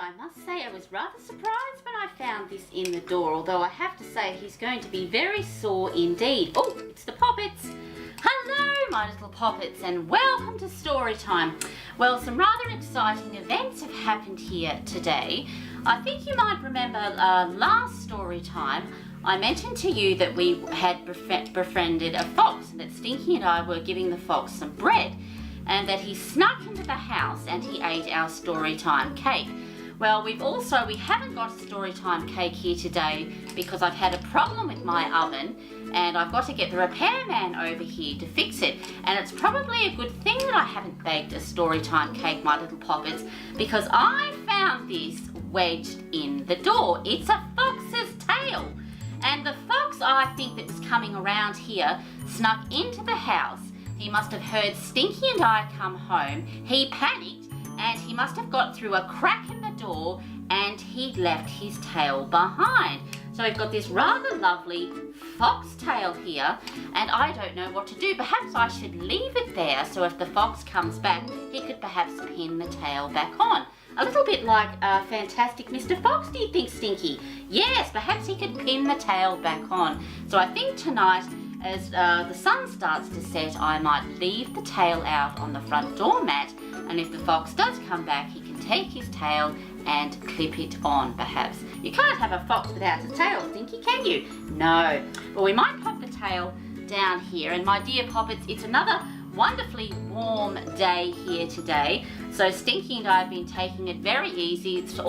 I must say I was rather surprised when I found this in the door, although I have to say he's going to be very sore indeed. Oh, it's the Poppets. Hello, my little Poppets, and welcome to story time. Well, some rather exciting events have happened here today. I think you might remember last story time I mentioned to you that we had befriended a fox, and that Stinky and I were giving the fox some bread, and that he snuck into the house and he ate our storytime cake. Well, we haven't got storytime cake here today because I've had a problem with my oven and I've got to get the repairman over here to fix it. And it's probably a good thing that I haven't baked a storytime cake, my little Poppets, because I found this wedged in the door. It's a fox's tail. And the fox, I think, that was coming around here snuck into the house. He must have heard Stinky and I come home. He panicked and he must have got through a crack in the door and he left his tail behind. So we've got this rather lovely fox tail here and I don't know what to do. Perhaps I should leave it there so if the fox comes back, he could perhaps pin the tail back on. A little bit like Fantastic Mr. Fox, do you think, Stinky? Yes, perhaps he could pin the tail back on. So I think tonight, as the sun starts to set, I might leave the tail out on the front doormat, and if the fox does come back, he can take his tail and clip it on, perhaps. You can't have a fox without a tail, Stinky, can you? No. Well, we might pop the tail down here, and my dear Poppets, it's another wonderfully warm day here today. So Stinky and I have been taking it very easy. It's an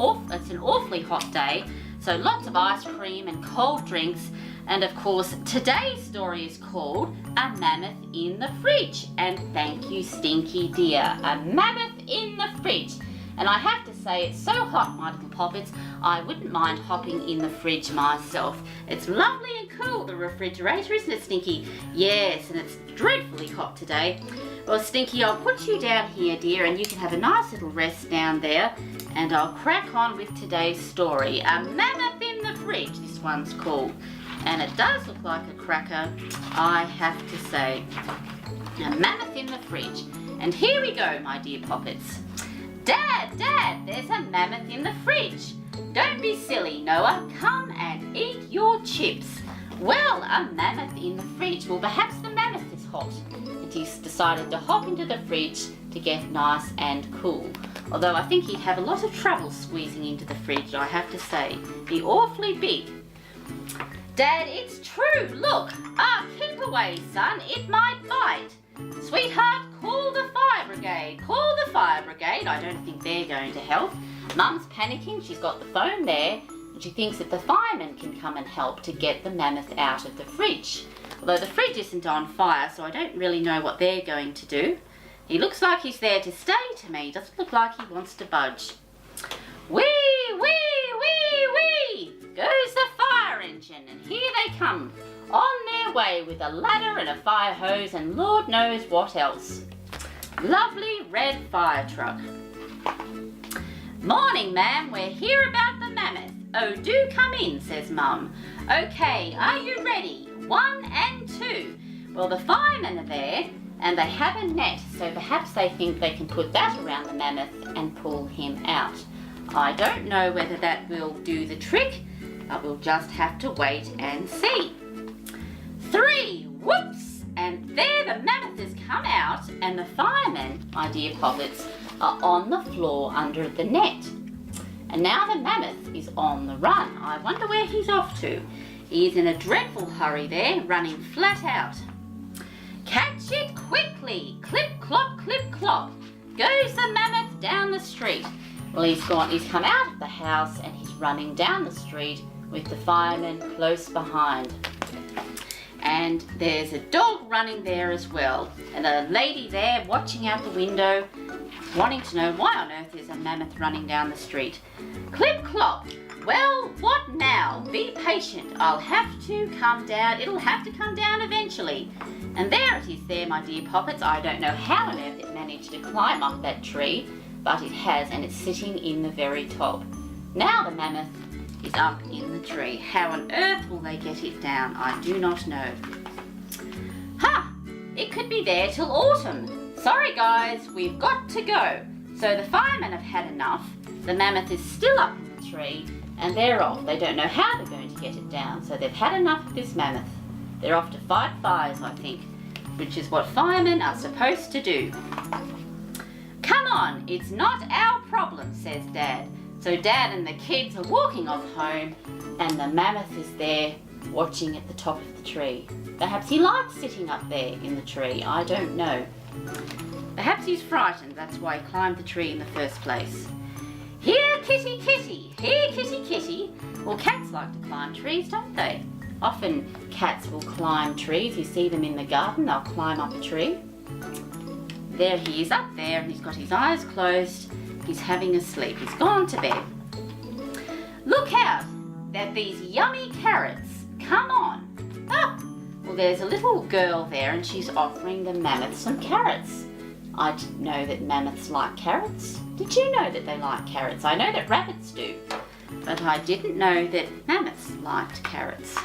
awfully hot day, so lots of ice cream and cold drinks. And of course, today's story is called A Mammoth in the Fridge. And thank you, Stinky dear. A mammoth in the fridge. And I have to say, it's so hot, my little Poppets, I wouldn't mind hopping in the fridge myself. It's lovely and cool, the refrigerator, isn't it, Stinky? Yes, and it's dreadfully hot today. Well, Stinky, I'll put you down here, dear, and you can have a nice little rest down there. And I'll crack on with today's story. A Mammoth in the Fridge, this one's called. And it does look like a cracker, I have to say. A mammoth in the fridge. And here we go, my dear Poppets. Dad, there's a mammoth in the fridge. Don't be silly, Noah. Come and eat your chips. Well, a mammoth in the fridge. Well, perhaps the mammoth is hot. And he's decided to hop into the fridge to get nice and cool. Although I think he'd have a lot of trouble squeezing into the fridge, I have to say. Be awfully big. Dad, it's true. Look. Keep away, son. It might bite. Sweetheart, call the fire brigade. Call the fire brigade. I don't think they're going to help. Mum's panicking. She's got the phone there. And she thinks that the firemen can come and help to get the mammoth out of the fridge. Although the fridge isn't on fire, so I don't really know what they're going to do. He looks like he's there to stay to me. Doesn't look like he wants to budge. Wee, wee, wee, wee! Goes the fire engine, and here they come, on their way with a ladder and a fire hose and Lord knows what else. Lovely red fire truck. Morning, ma'am, we're here about the mammoth. Oh, do come in, says Mum. Okay, are you ready? 1 and 2. Well, the firemen are there, and they have a net, so perhaps they think they can put that around the mammoth and pull him out. I don't know whether that will do the trick. I will just have to wait and see. 3, whoops! And there the mammoth has come out, and the firemen, my dear Poppets, are on the floor under the net. And now the mammoth is on the run. I wonder where he's off to. He is in a dreadful hurry there, running flat out. Catch it quickly! Clip, clop, clip, clop. Goes the mammoth down the street. Well, he's come out of the house and he's running down the street with the firemen close behind. And there's a dog running there as well, and a lady there watching out the window, wanting to know why on earth there's a mammoth running down the street. Clip clop. Well, what now? Be patient. I'll have to come down. It'll have to come down eventually. And there it is there, my dear Poppets. I don't know how on earth it managed to climb up that tree, but it has, and it's sitting in the very top. Now the mammoth is up in the tree. How on earth will they get it down? I do not know. Ha! It could be there till autumn. Sorry guys, we've got to go. So the firemen have had enough The mammoth is still up in the tree and they're off. They don't know how they're going to get it down, so they've had enough of this mammoth. They're off to fight fires, I think, which is what firemen are supposed to do. Come on, it's not our problem, says Dad. So Dad and the kids are walking off home and the mammoth is there watching at the top of the tree. Perhaps he likes sitting up there in the tree, I don't know. Perhaps he's frightened, that's why he climbed the tree in the first place. Here, kitty, kitty, here, kitty, kitty. Well, cats like to climb trees, don't they? Often cats will climb trees. You see them in the garden, they'll climb up a tree. There he is up there and he's got his eyes closed. He's having a sleep. He's gone to bed. Look out! They're these yummy carrots. Come on. Ah! Well, there's a little girl there and she's offering the mammoth some carrots. I didn't know that mammoths like carrots. Did you know that they like carrots? I know that rabbits do, but I didn't know that mammoths liked carrots.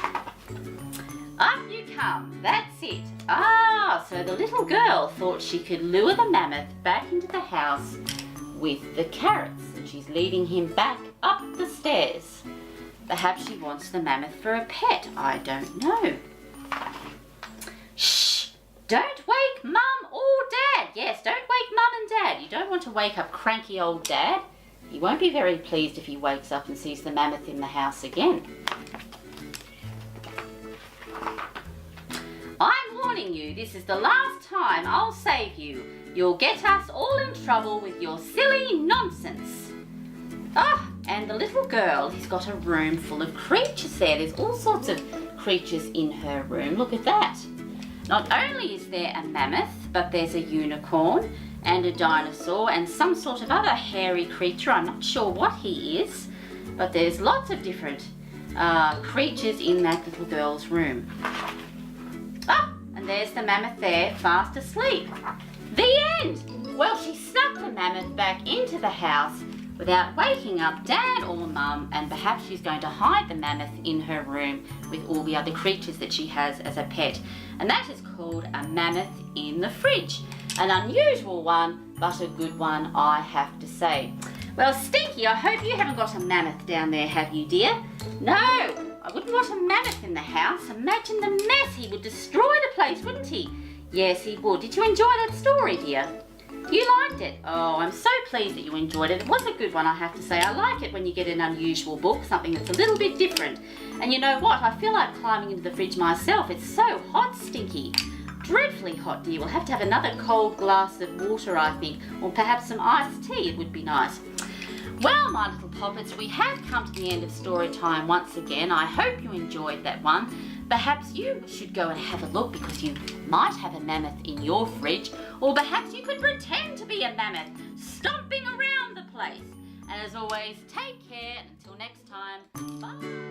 Up you come. That's it. Ah, so the little girl thought she could lure the mammoth back into the house with the carrots, and she's leading him back up the stairs. Perhaps she wants the mammoth for a pet. I don't know. Shh! Don't wake Mum or Dad. Yes, don't wake Mum and Dad. You don't want to wake up cranky old Dad. He won't be very pleased if he wakes up and sees the mammoth in the house again. I'm warning you, this is the last time I'll save you. You'll get us all in trouble with your silly nonsense. Ah, and the little girl has got a room full of creatures there. There's all sorts of creatures in her room. Look at that. Not only is there a mammoth, but there's a unicorn and a dinosaur and some sort of other hairy creature. I'm not sure what he is, but there's lots of different creatures in that little girl's room. Ah, and there's the mammoth there, fast asleep. The end! Well, she snuck the mammoth back into the house without waking up Dad or Mum, and perhaps she's going to hide the mammoth in her room with all the other creatures that she has as a pet. And that is called a mammoth in the fridge. An unusual one, but a good one, I have to say. Well, Stinky, I hope you haven't got a mammoth down there, have you, dear? No, I wouldn't want a mammoth in the house. Imagine the mess. He would destroy the place, wouldn't he? Yes, he would. Did you enjoy that story, dear? You liked it? Oh, I'm so pleased that you enjoyed it. It was a good one, I have to say. I like it when you get an unusual book, something that's a little bit different. And you know what? I feel like climbing into the fridge myself. It's so hot, Stinky. Dreadfully hot, dear. We'll have to have another cold glass of water, I think, or perhaps some iced tea. It would be nice. Well, my little poppets, we have come to the end of story time once again. I hope you enjoyed that one. Perhaps you should go and have a look because you might have a mammoth in your fridge, or perhaps you could pretend to be a mammoth stomping around the place. And as always, take care. Until next time, bye.